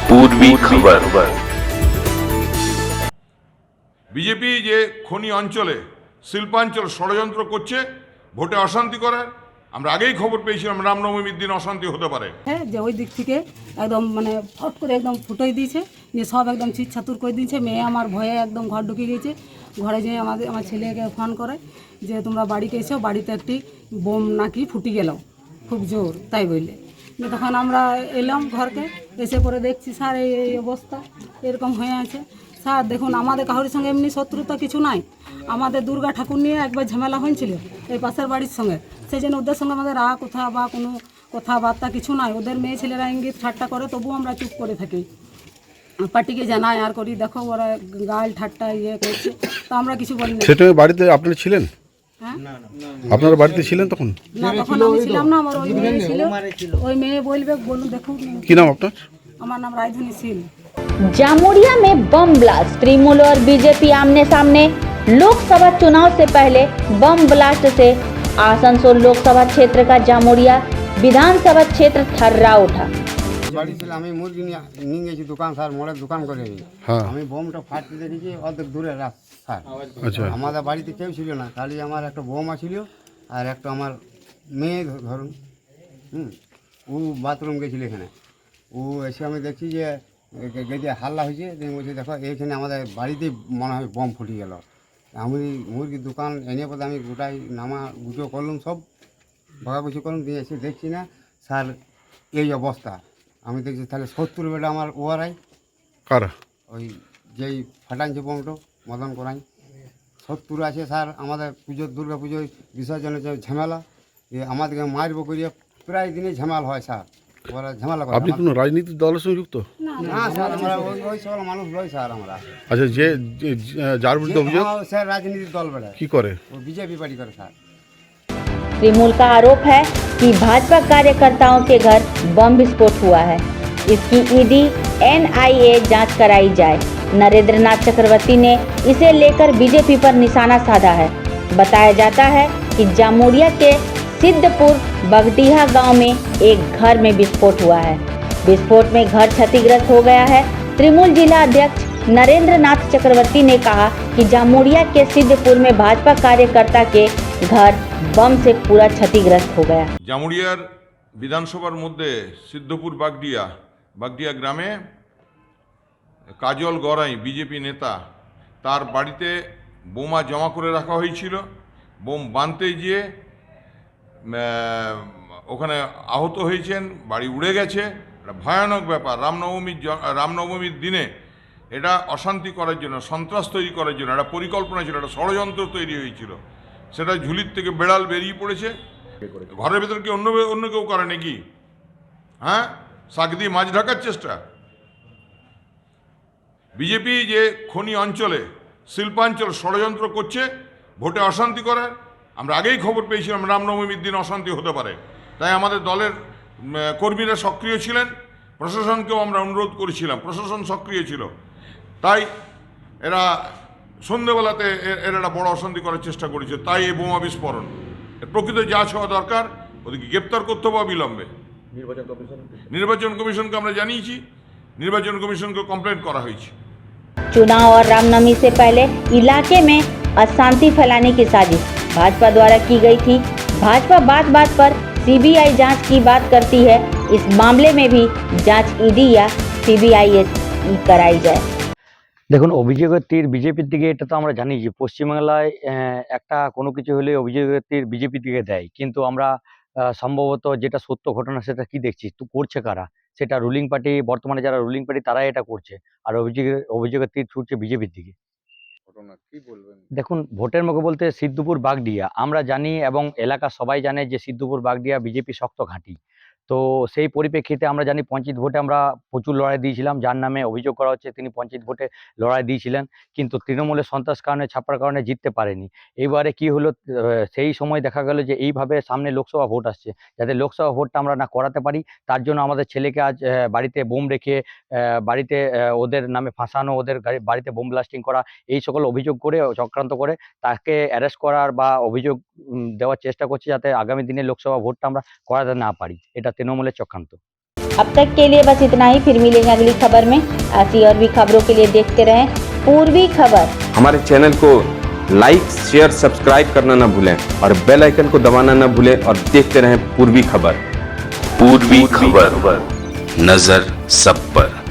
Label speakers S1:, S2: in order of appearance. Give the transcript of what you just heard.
S1: पूर्वी खबर।
S2: বিজেপি যে খনি অঞ্চলে শিল্পাঞ্চল ষড়যন্ত্র করছে ভোটে অশান্তি করার, আমরা আগেই খবর পেয়েছিলাম রামনবমীর দিন অশান্তি হতে পারে।
S3: হ্যাঁ, যে ওই দিক থেকে একদম মানে ফট করে একদম ফুটোই দিয়েছে, যে সব একদম চিৎছাতুর করে দিয়েছে। মেয়ে আমার ভয়ে একদম ঘর ঢুকে গেছে। ঘরে যেয়ে আমার ছেলেকে ফোন করে যে তোমরা বাড়িতে এসো, বাড়িতে একটি বোম নাকি ফুটি গেল খুব জোর, তাই বললে। তখন আমরা এলাম ঘরকে, এসে পরে দেখছি স্যার এই এই অবস্থা এরকম হয়ে আছে। স্যার দেখুন, আমাদের কারোর সঙ্গে এমনি শত্রুতা কিছু নাই। আমাদের দুর্গা ঠাকুর নিয়ে একবার ঝামেলা হয়েছিল এই পাশের বাড়ির সঙ্গে, সেই জন্য ওদের সঙ্গে আমাদের রাগ কোথা বা কোনো কথাবার্তা কিছু নাই। ওদের মেয়ে ছেলেরা ইঙ্গিত ঠাট্টা করে, তবুও আমরা চুপ করে থাকি, পার্টিকে জানাই আর করি, দেখো ওরা গাল ঠাট্টা ইয়ে করছে, তো আমরা কিছু বলি না।
S4: সেটা বাড়িতে আপনারা ছিলেন?
S3: হ্যাঁ,
S4: আপনারা বাড়িতে ছিলেন তখন?
S3: না তখন আমি ছিলাম না, আমার ওই মেয়ে ছিল। ওই মেয়ে বলবে, বলুন দেখুন।
S4: কি নাম আপনার?
S3: আমার নাম রায়ধনী শীল।
S5: जामुरिया में बम ब्लास्ट, तृणमूल और बीजेपी आमने सामने। लोकसभा चुनाव से पहले बम ब्लास्ट से आसनसोल लोकसभा क्षेत्र का जामुरिया विधानसभा क्षेत्र थर्रा उठा।
S6: বাড়ি ছিল, আমি মুরগি নিয়ে গেছি দোকান, স্যার মোড়ের দোকান করে নি।
S4: হ্যাঁ।
S6: আমি বোমটা ফাটতে দেখেছি অর্ধেক দূরে স্যার।
S4: আচ্ছা।
S6: আমাদের বাড়িতে কেউ ছিল না, খালি আমার একটা বৌমা ছিল আর একটা আমার মেয়ে ধরুন। ও বাথরুম গেছিল এখানে। ও এসে আমি দেখছি যে গেটে হাল্লা হয়েছে, বলছি দেখো এইখানে আমাদের বাড়িতেই মনে হয় বম ফুটে গেল। আমি মুরগির দোকান এনে পথে আমি গোটাই নামা গুজো করলাম, সব ভাগাগুছি করলাম, দিয়ে এসে দেখছি না স্যার এই অবস্থা। আমি দেখছি তাহলে 70 বেটা আমার ওয়ারাই,
S4: কারা?
S6: ওই যেই ফাটাইছে বমটো মদন করাই 70 আছে স্যার। আমাদের পুজোর দুর্গা পুজোয় বিসর্জনের যে ঝামেলা, আমাদেরকে মারবো করিয়ে প্রায় দিনই ঝামেলা হয় স্যার। ওরা ঝামেলা করে।
S4: আপনি কোনো রাজনীতির দলের সঙ্গে যুক্ত?
S6: না স্যার, আমরা ওই সকল মানুষ লই স্যার আমরা।
S4: আচ্ছা, যার বিরুদ্ধে অভিযোগ,
S6: হ্যাঁ, স্যার রাজনীতির দল বেড়া
S4: কি করে?
S6: ও বিজেপি পার্টি করে স্যার।
S5: तृणमूल का आरोप है कि भाजपा कार्यकर्ताओं के घर बम विस्फोट हुआ है। इसकी ईडी एनआईए जांच कराई जाए। नरेंद्र नाथ चक्रवर्ती ने इसे लेकर बीजेपी पर निशाना साधा है। बताया जाता है कि जामुरिया के सिद्धपुर बगडीहा गांव में एक घर में विस्फोट हुआ है। विस्फोट में घर क्षतिग्रस्त हो गया है। तृणमूल जिला अध्यक्ष नरेंद्र नाथ चक्रवर्ती ने कहा कि जामुरिया के सिद्धपुर में भाजपा कार्यकर्ता के घर बम से पूरा क्षतिग्रस्त हो गया।
S2: জামুরিয়ার বিধানসভার মধ্যে সিদ্ধপুর বাগডিয়া গ্রামে কাজল গড়াই বিজেপি নেতা, তার বাড়িতে বোমা জমা করে রাখা হয়েছিল। বোম বাঁধতে গিয়ে ওখানে আহত হয়েছেন, বাড়ি উড়ে গেছে। একটা ভয়ানক ব্যাপার। রামনবমীর দিনে এটা অশান্তি করার জন্য, সন্ত্রাস তৈরি করার জন্য একটা পরিকল্পনা ছিল, একটা ষড়যন্ত্র তৈরি হয়েছিল। সেটা ঝুলির থেকে বেড়াল বেরিয়ে পড়েছে। ঘরের ভেতর কি অন্য কেউ করে নাকি? হ্যাঁ, শাক দিয়ে মাছ ঢাকার চেষ্টা। বিজেপি যে খনি অঞ্চলে শিল্পাঞ্চল ষড়যন্ত্র করছে ভোটে অশান্তি করার, আমরা আগেই খবর পেয়েছিলাম রামনবমীর দিন অশান্তি হতে পারে। তাই আমাদের দলের কর্মীরা সক্রিয় ছিলেন, প্রশাসনকেও আমরা অনুরোধ করেছিলাম, প্রশাসন সক্রিয় ছিল। তাই এরা সন্ধ্যেবেলাতে এরা একটা বড় অশান্তি করার চেষ্টা করেছে। তাই এই বোমা বিস্ফোরণ। প্রকৃত যাচ হওয়া দরকার, ওদেরকে গ্রেপ্তার করতে হবে অবিলম্বে। নির্বাচন কমিশনকে আমরা জানিয়েছি, নির্বাচন কমিশনকে কমপ্লেন করা হয়েছে।
S5: चुनाव और रामनवमी से पहले इलाके में अशांति फैलाने की साजिश भाजपा द्वारा की गई थी। भाजपा बात बात पर सीबीआई जांच की बात करती है। इस मामले में भी जांच ईडी या सीबीआई कराई जाए।
S7: দেখুন, অভিযোগের তীর বিজেপির দিকে, এটা তো আমরা জানি যে পশ্চিমবাংলায় একটা কোনো কিছু হলে অভিযোগের তীর বিজেপির দিকে দেয়, কিন্তু আমরা সম্ভবত যেটা সত্য ঘটনা সেটা কি দেখছি, তো করছে কারা? সেটা রুলিং পার্টি, বর্তমানে যারা রুলিং পার্টি তারাই এটা করছে, আর অভিযোগের তীর ছুটছে বিজেপির দিকে। দেখুন, ভোটের মুখে বলতে সিদ্ধপুর বাগডিয়া আমরা জানি এবং এলাকা সবাই জানে যে সিদ্ধপুর বাগডিয়া বিজেপি শক্ত ঘাঁটি। তো সেই পরিপ্রেক্ষিতে আমরা জানি পঞ্চায়েত ভোটে আমরা প্রচুর লড়াই দিয়েছিলাম। যার নামে অভিযোগ করা হচ্ছে তিনি পঞ্চায়েত ভোটে লড়াই দিয়েছিলেন, কিন্তু তৃণমূলের সন্ত্রাস কারণে, ছাপ্পার কারণে জিততে পারেনি। এইবারে কি হলো, সেই সময় দেখা গেল যে এইভাবে সামনে লোকসভা ভোট আসছে, যাতে লোকসভা ভোটটা আমরা না করাতে পারি তার জন্য আমাদের ছেলেকে আজ বাড়িতে বোম রেখে, বাড়িতে ওদের নামে ফাঁসানো, ওদের বাড়িতে বোম ব্লাস্টিং করা, এই সকল অভিযোগ করে, চক্রান্ত করে তাকে অ্যারেস্ট করার বা অভিযোগ দেওয়ার চেষ্টা করছে, যাতে আগামী দিনে লোকসভা ভোটটা আমরা করাতে না পারি। এটা তৃণমূলের চক্রান্ত।
S5: अब तक के लिए बस इतना ही, फिर मिलेंगे अगली खबर में। ऐसी और भी खबरों के लिए देखते रहें पूर्वी खबर।
S1: हमारे चैनल को लाइक शेयर सब्सक्राइब करना ना भूलें और बेल आइकन को दबाना ना भूलें और देखते रहें पूर्वी खबर।
S8: पूर्वी खबर, नजर सब पर।